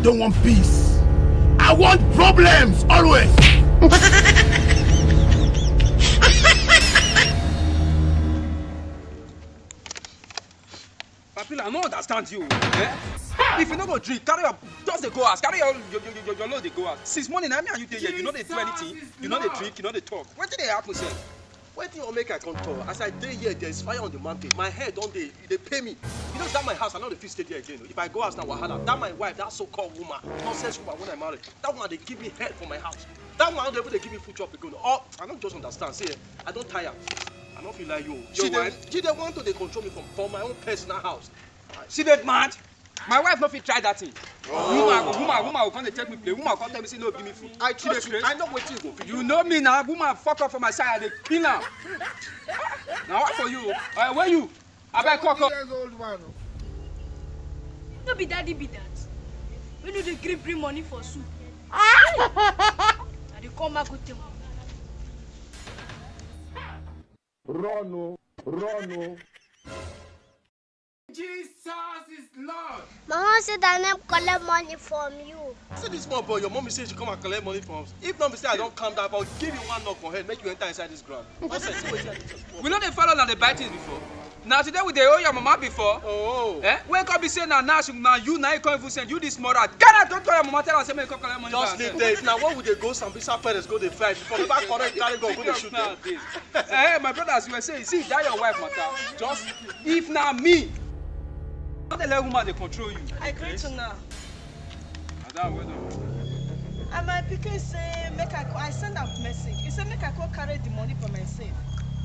don't want peace. I want problems always. Papila, I don't understand you. Eh? If you don't go drink, carry your just the go out. Carry your load they go out. Since morning, I mean, you here. You know they do anything. You know they drink. You know they talk. What did they happen, sir? What do you make I control? As I day here, there is fire on the mountain. My head on they pay me. You know that my house. I know the fee stay there again. If I go out now, wahala. That my wife, that so-called woman, nonsense woman when I married. That one they give me head for my house. That one they give me food chop again. Oh, I don't just understand. See, I don't tire. I don't feel like you. She they want to they control me from my own personal house. See that mad? My wife no fit try that thing. Woman will come to take me play. Woman will come tell me say no give me food. I trust you. I know what you go. You know me now. Woman fuck up for my side. They kill her. Now what for you? Where you? I better cock up. No be daddy be that. When you dey bring money for soup. I dey come back with them. Run. Jesus is Lord. Mama said I never collect money from you. See this small boy, your mommy says you come and collect money from us. If not, say I don't calm down, I'll give you one knock on head, make you enter inside this ground. We know they follow and they bite it before. Now today we dey owe your mama before. Oh. Eh? Wake up be saying now you now you can't even send you this mother. Can I don't tell your mama tell her say make you collect money? Just leave there. Now what would they go? Some bisa parents go they fight. Before the back correct carry go they shoot them. Hey, my brothers, you were saying, see that your wife matter. Just if now me. Not the woman they control you. I agree to now. And my pikin say make I send out message. He said make I go carry the money for myself.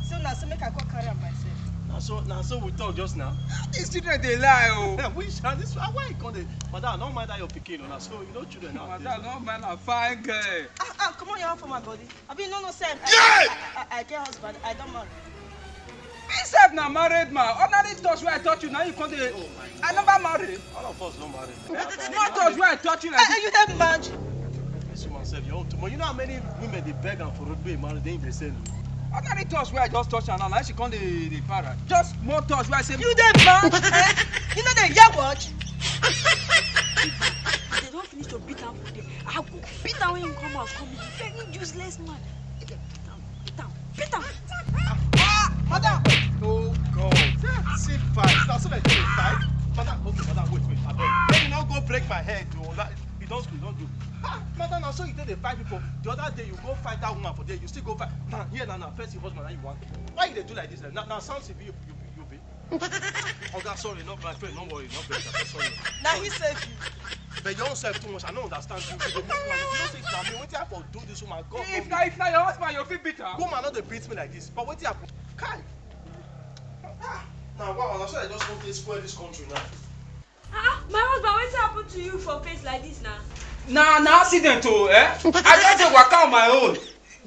So now say make I go carry am myself. Now so we talk just now. These children they lie oh. Which this why you come dey? Madam, don't mind that your pikin now. So you know children now. Madam, don't mind a fine girl. Come on, you have for my body. I mean no say I get husband. I don't marry. Except now married man. Ordinary touch where I touch you now you come dey. I never married. All of us don't marry. Small touch where I touch you like this. You have married. This woman said your own tomorrow. You know how many women they beg and for road be married they ain't say no. Ordinary touch where I just touch her now she come the para. Just more touch where I say. You dey mad? You know the year watch. They don't finish to beat am for them. I go beat am when you come out. Come very useless man. Beat am. Madam! Oh God! See fight. Now so like they fight. Madam, okay, madam, wait. I beg. Then you not go break my head, though. You don't do. Madam, now so you take the fight people. The other day you go fight that woman for there. You still go fight. Now here now first your husband now you want. Why you dey do like this? Now sounds if you be. Okay, sorry, not my friend. Don't worry, not break. Sorry. Now he saved you. But you don't serve too much. I don't understand you. You don't say now me. What for do this woman? God. If now your husband you feel bitter. Woman not dey beat me like this. But what happen? Kai. Now wow, I'm sure I just want to spoil this country now. My husband, what happened to you for face like this now? Nah, accident oh, eh? I just dey waka on my own.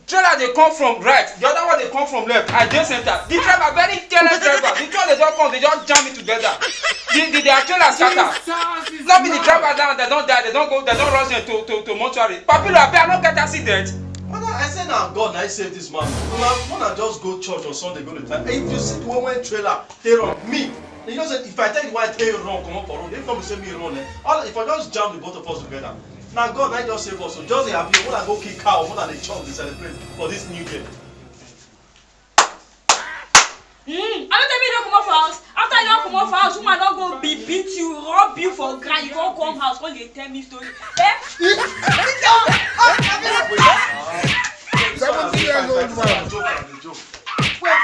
Trailer they come from right, the other one they come from left. I dey center. The driver very careless driver. The two they just come, they just jam me together. Their trailer scatter. Not be the driver down, they don't die, they don't rush them to mortuary. Papilo, I don't get accident. I said now God, I save this man. When I just go church on Sunday, go to time. If you see the one when trailer, they run me. You know, if I tell you why they run, come up for road, they come say me run. If I just jam the both of us together. Now God, I just save us. So just happy. When I go kick cow, more than they chop, they celebrate for this new year. I don't tell me don't come off house. After you don't come off house, woman don't go beat you, rob you for grand. You don't come house when they tell me story. Eh? 17 years old man. Wait,